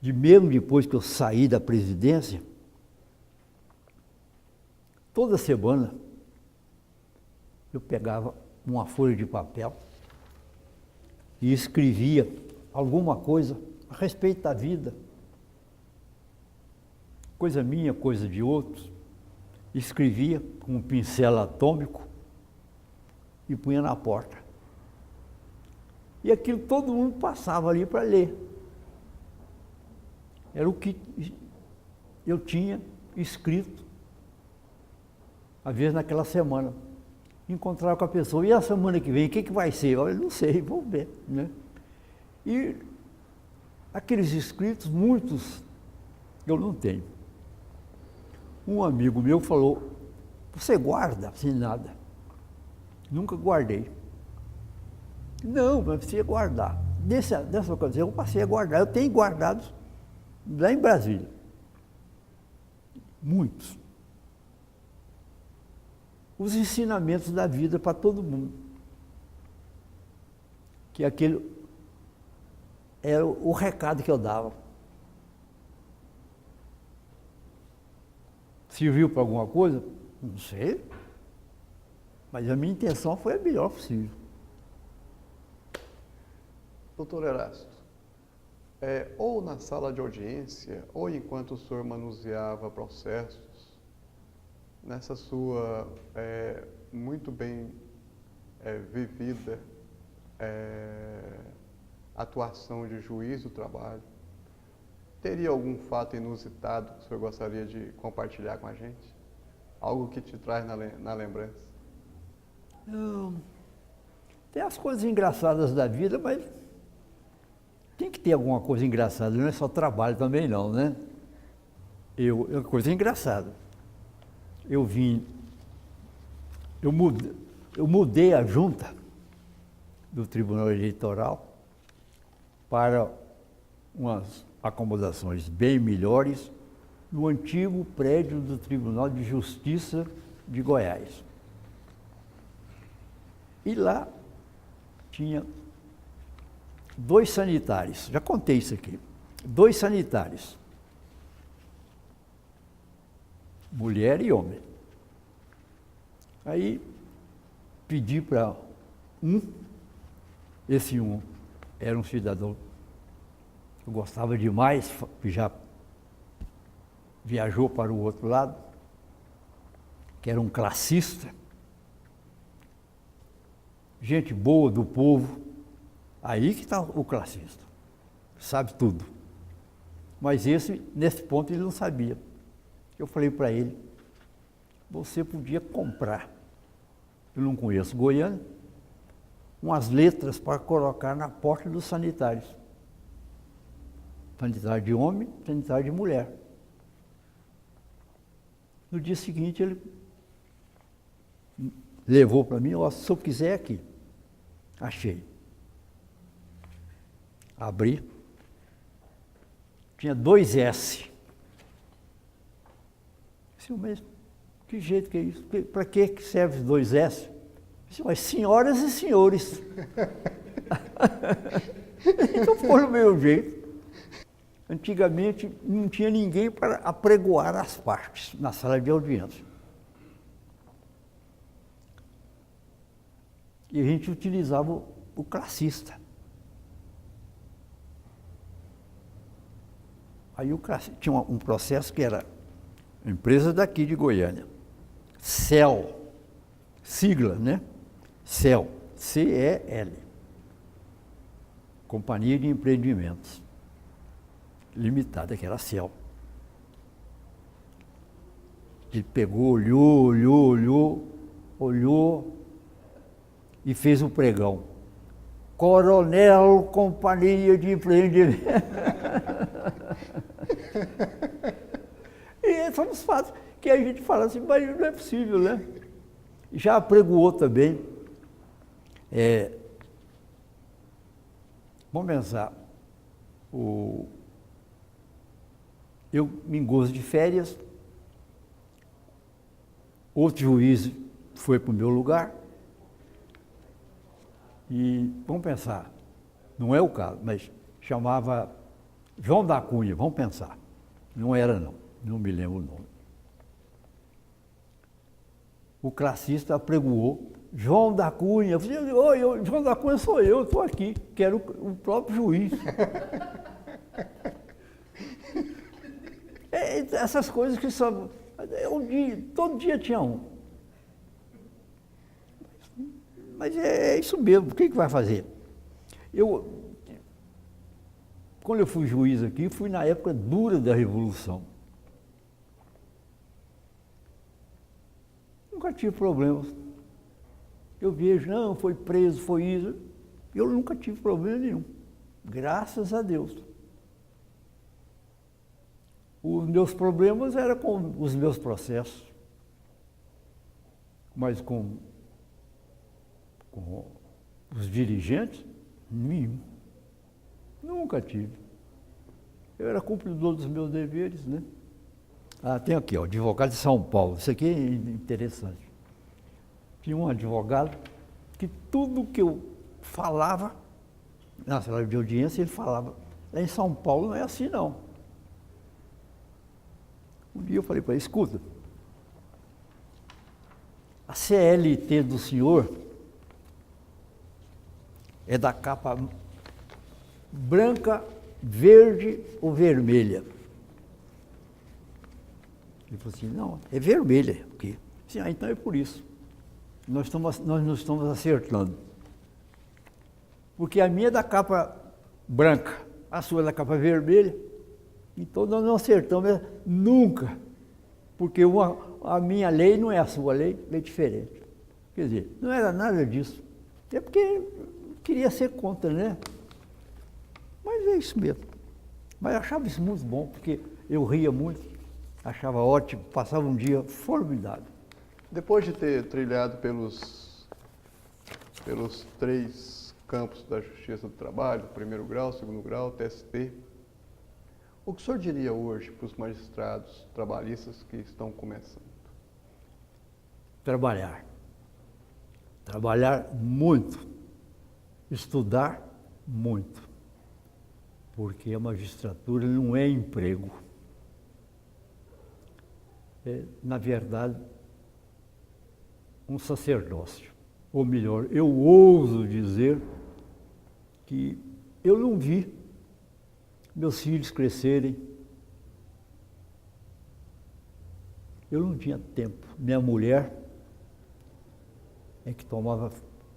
mesmo depois que eu saí da presidência, toda semana eu pegava uma folha de papel e escrevia alguma coisa a respeito da vida. Coisa minha, coisa de outros. Escrevia com um pincel atômico e punha na porta. E aquilo todo mundo passava ali para ler. Era o que eu tinha escrito, às vezes naquela semana. Encontrava com a pessoa, e a semana que vem, o que vai ser? Olha, não sei, vamos ver. Né? E aqueles escritos, muitos eu não tenho. Um amigo meu falou, você guarda? Assim, nada. Nunca guardei. Não, mas precisa guardar. Dessa ocasião eu passei a guardar. Eu tenho guardados lá em Brasília. Muitos. Os ensinamentos da vida para todo mundo. Que aquele era o recado que eu dava. Serviu para alguma coisa? Não sei. Mas a minha intenção foi a melhor possível. Doutor Erasto, ou na sala de audiência, ou enquanto o senhor manuseava processos, nessa sua muito bem vivida atuação de juiz do trabalho, teria algum fato inusitado que o senhor gostaria de compartilhar com a gente? Algo que te traz na lembrança? Não. Tem as coisas engraçadas da vida, mas tem que ter alguma coisa engraçada, não é só trabalho também não, né? Coisa engraçada. Eu mudei a junta do Tribunal Eleitoral para umas acomodações bem melhores no antigo prédio do Tribunal de Justiça de Goiás. E lá tinha 2 sanitários, já contei isso aqui, 2 sanitários, mulher e homem. Aí pedi para esse era um cidadão que eu gostava demais, que já viajou para o outro lado, que era um classista, gente boa do povo. Aí que está o classista, sabe tudo. Mas nesse ponto ele não sabia. Eu falei para ele, você podia comprar, eu não conheço Goiânia, umas letras para colocar na porta dos sanitários. Sanitário de homem, sanitário de mulher. No dia seguinte ele levou para mim, se eu quiser aqui. Achei. Abri. Tinha 2 S. Mas que jeito que é isso? Para que serve 2 S? Mas senhoras e senhores. Então ficou do meu jeito. Antigamente não tinha ninguém para apregoar as partes na sala de audiência. E a gente utilizava o classista. Aí tinha um processo que era empresa daqui de Goiânia, CEL, sigla, né? CEL, C-E-L, Companhia de Empreendimentos Limitada, que era a CEL. Ele pegou, olhou e fez um pregão. Coronel Companhia de Empreendimento. E são os fatos que a gente fala assim, mas não é possível, né? Já apregoou também. Vamos pensar, eu me gozo de férias, outro juiz foi para o meu lugar, e vamos pensar, não é o caso, mas chamava João da Cunha, vamos pensar. Não era não me lembro o nome. O classista apregoou João da Cunha. Eu falei, oi, João da Cunha sou eu, estou aqui, que era o próprio juiz. Essas coisas que só... todo dia tinha um. Mas é isso mesmo, o que vai fazer? Quando eu fui juiz aqui, fui na época dura da Revolução. Nunca tive problemas. Eu vejo, não, foi preso, foi isso. Eu nunca tive problema nenhum. Graças a Deus. Os meus problemas eram com os meus processos. Mas com os dirigentes, nenhum. Nunca tive. Eu era cumpridor dos meus deveres, né? Ah, tem aqui, ó, advogado de São Paulo. Isso aqui é interessante. Tinha um advogado que tudo que eu falava, na sala de audiência, ele falava, lá em São Paulo não é assim, não. Um dia eu falei para ele, escuta, a CLT do senhor é da capa branca, verde ou vermelha? Ele falou assim, não, é vermelha aqui. Sim, então é por isso. Nós não estamos acertando. Porque a minha é da capa branca, a sua é da capa vermelha. Então nós não acertamos nunca. Porque a minha lei não é a sua lei, é diferente. Quer dizer, não era nada disso. Até porque queria ser contra, né? Mas é isso mesmo. Mas eu achava isso muito bom, porque eu ria muito, achava ótimo, passava um dia formidável. Depois de ter trilhado pelos 3 campos da Justiça do Trabalho, primeiro grau, segundo grau, TST, o que o senhor diria hoje para os magistrados trabalhistas que estão começando? Trabalhar. Trabalhar muito. Estudar muito. Porque a magistratura não é emprego. É, na verdade, um sacerdócio. Ou melhor, eu ouso dizer que eu não vi meus filhos crescerem. Eu não tinha tempo. Minha mulher é que tomava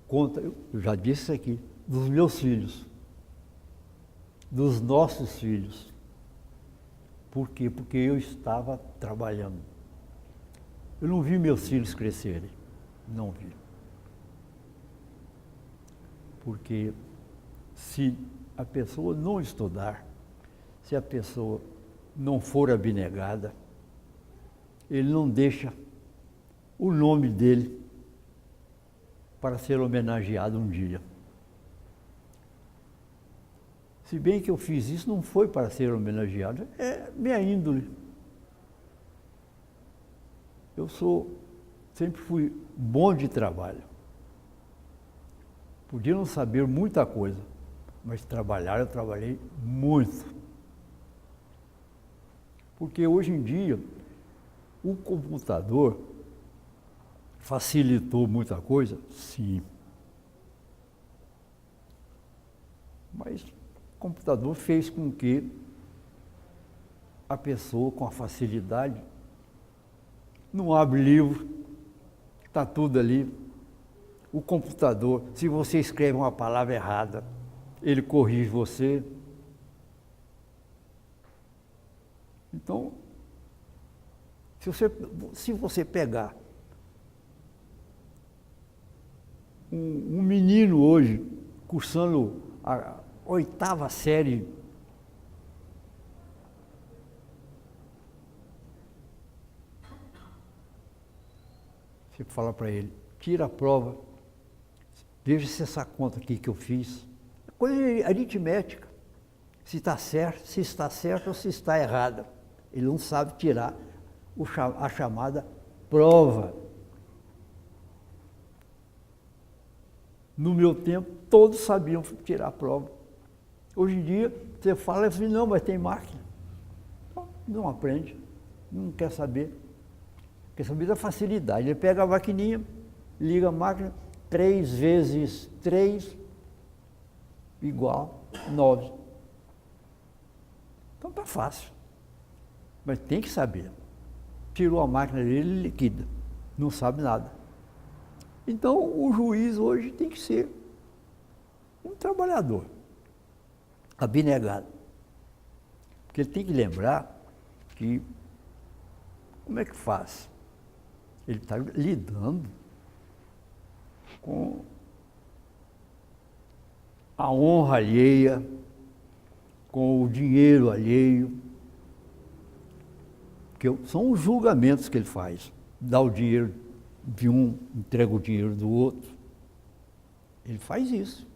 conta, eu já disse isso aqui, dos meus filhos, dos nossos filhos. Por quê? Porque eu estava trabalhando. Eu não vi meus filhos crescerem. Não vi. Porque se a pessoa não estudar, se a pessoa não for abnegada, ele não deixa o nome dele para ser homenageado um dia. Se bem que eu fiz isso, não foi para ser homenageado, é minha índole. Eu sempre fui bom de trabalho. Podia não saber muita coisa, mas trabalhar eu trabalhei muito. Porque hoje em dia, o computador facilitou muita coisa? Sim. Mas o computador fez com que a pessoa, com a facilidade, não abre livro, está tudo ali. O computador, se você escreve uma palavra errada, ele corrige você. Então, se você pegar um menino hoje, cursando a 8ª série, você fala para ele, tira a prova, veja se essa conta aqui que eu fiz, coisa aritmética, se está certo ou se está errada. Ele não sabe tirar a chamada prova. No meu tempo, todos sabiam tirar a prova. Hoje em dia, você fala assim, não, mas tem máquina. Não aprende, não quer saber. Quer saber da facilidade. Ele pega a maquininha, liga a máquina, 3 vezes 3 igual 9. Então tá fácil. Mas tem que saber. Tirou a máquina dele, ele liquida. Não sabe nada. Então o juiz hoje tem que ser um trabalhador, abnegado. Porque ele tem que lembrar que como é que faz? Ele está lidando com a honra alheia, com o dinheiro alheio, que são os julgamentos que ele faz. Dá o dinheiro de um, entrega o dinheiro do outro. Ele faz isso.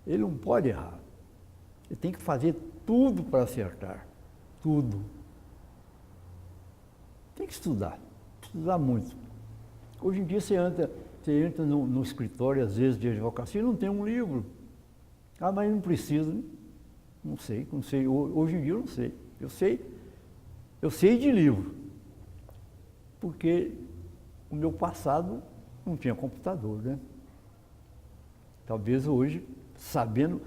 Ele não pode errar. Ele tem que fazer tudo para acertar. Tudo. Tem que estudar muito. Hoje em dia você entra no escritório, às vezes, de advocacia, e não tem um livro. Ah, mas não precisa. Não sei. Hoje em dia eu não sei. Eu sei de livro. Porque o meu passado não tinha computador, né? Talvez hoje, sabendo,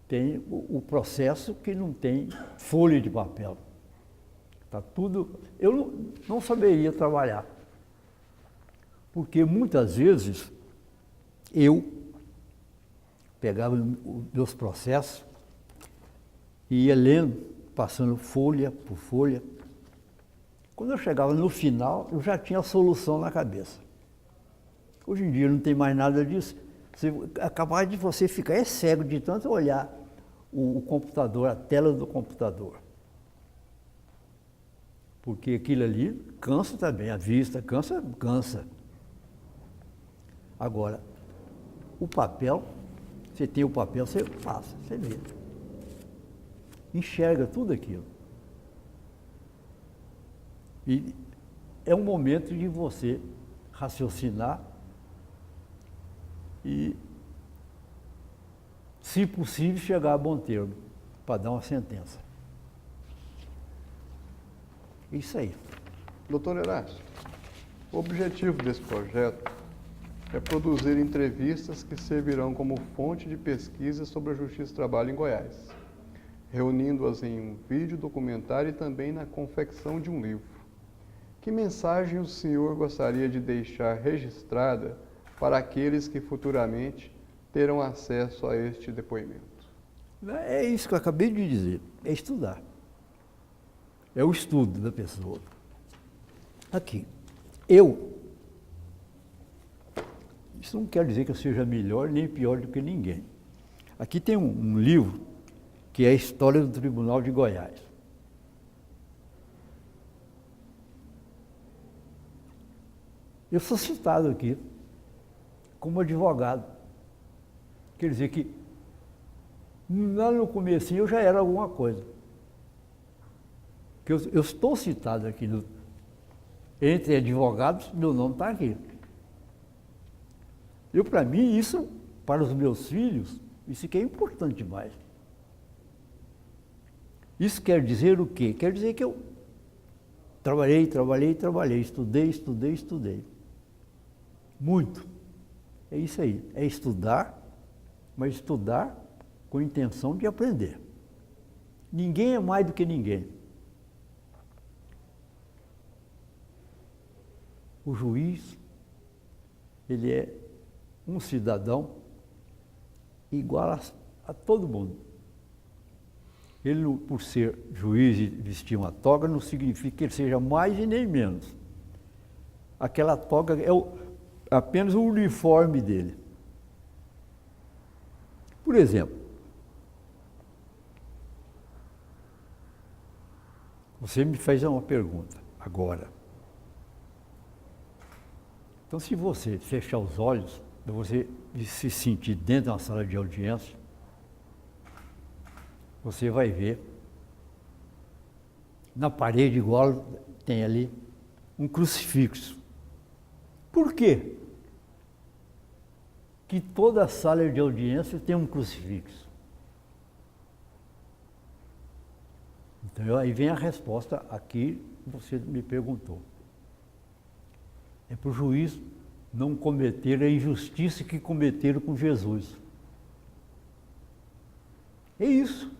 tem o processo que não tem folha de papel. Tá tudo. Eu não saberia trabalhar. Porque muitas vezes eu pegava os meus processos e ia lendo, passando folha por folha. Quando eu chegava no final, eu já tinha a solução na cabeça. Hoje em dia não tem mais nada disso. É capaz de você ficar cego de tanto olhar o computador, a tela do computador. Porque aquilo ali cansa também, a vista cansa. Agora, o papel, você tem o papel, você passa, você lê. Enxerga tudo aquilo. E é um momento de você raciocinar e, se possível, chegar a bom termo para dar uma sentença. Isso aí. Doutor Herácio, o objetivo desse projeto é produzir entrevistas que servirão como fonte de pesquisa sobre a Justiça do Trabalho em Goiás, reunindo-as em um vídeo documentário e também na confecção de um livro. Que mensagem o senhor gostaria de deixar registrada para aqueles que futuramente terão acesso a este depoimento? É isso que eu acabei de dizer, é estudar. É o estudo da pessoa. Aqui, isso não quer dizer que eu seja melhor nem pior do que ninguém. Aqui tem um livro que é a História do Tribunal de Goiás. Eu sou citado aqui como advogado. Quer dizer que lá no comecinho eu já era alguma coisa. Que eu estou citado aqui entre advogados, meu nome está aqui. Para mim, isso, para os meus filhos, isso que é importante demais. Isso quer dizer o quê? Quer dizer que eu trabalhei, estudei. Muito. É isso aí, é estudar, mas estudar com intenção de aprender. Ninguém é mais do que ninguém. O juiz, ele é um cidadão igual a todo mundo. Ele, por ser juiz e vestir uma toga, não significa que ele seja mais e nem menos. Aquela toga é apenas o uniforme dele. Por exemplo, você me fez uma pergunta agora. Então, se você fechar os olhos, você se sentir dentro de uma sala de audiência, você vai ver, na parede igual tem ali, um crucifixo. Por quê? Que toda sala de audiência tem um crucifixo. Então, aí vem a resposta aqui que você me perguntou. É para o juiz não cometer a injustiça que cometeram com Jesus. É isso.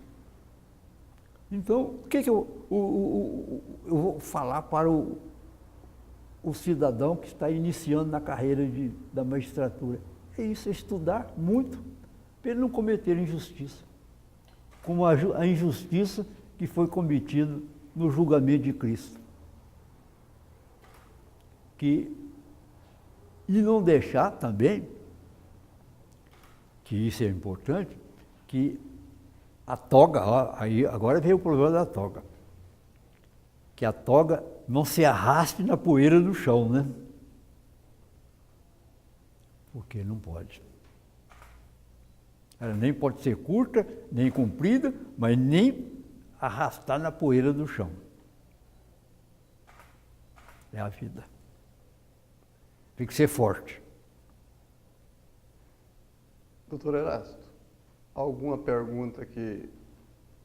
Então, o que eu vou falar para o cidadão que está iniciando na carreira da magistratura? É isso, é estudar muito para ele não cometer injustiça, como a injustiça que foi cometida no julgamento de Cristo. E não deixar também, que isso é importante, que a toga, aí agora veio o problema da toga, que a toga não se arraste na poeira do chão, né? Porque não pode. Ela nem pode ser curta, nem comprida, mas nem arrastar na poeira do chão. É a vida. Tem que ser forte. Doutor Erasto, alguma pergunta que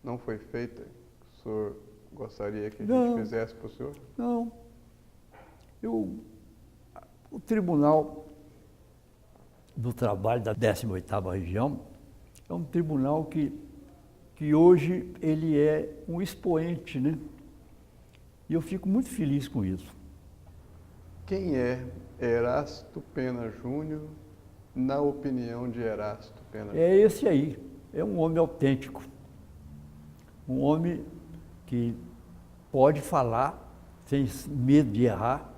não foi feita, que o senhor gostaria que a gente fizesse para o senhor? Não. O Tribunal do Trabalho da 18ª Região é um tribunal que hoje ele é um expoente, né? E eu fico muito feliz com isso. Quem é Erasto Pena Júnior, na opinião de Erasto Pena Júnior? É esse aí, é um homem autêntico, um homem que pode falar sem medo de errar,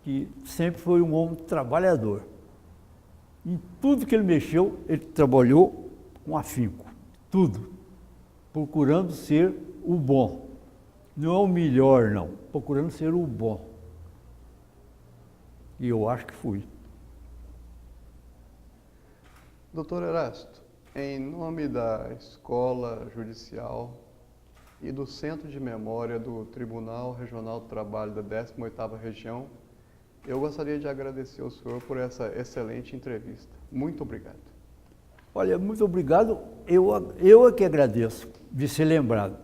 que sempre foi um homem trabalhador. Em tudo que ele mexeu, ele trabalhou com afinco, tudo, procurando ser o bom. Não é o melhor, não, procurando ser o bom. E eu acho que fui. Doutor Erasto, em nome da Escola Judicial e do Centro de Memória do Tribunal Regional do Trabalho da 18ª Região, eu gostaria de agradecer ao senhor por essa excelente entrevista. Muito obrigado. Olha, muito obrigado. Eu é que agradeço de ser lembrado.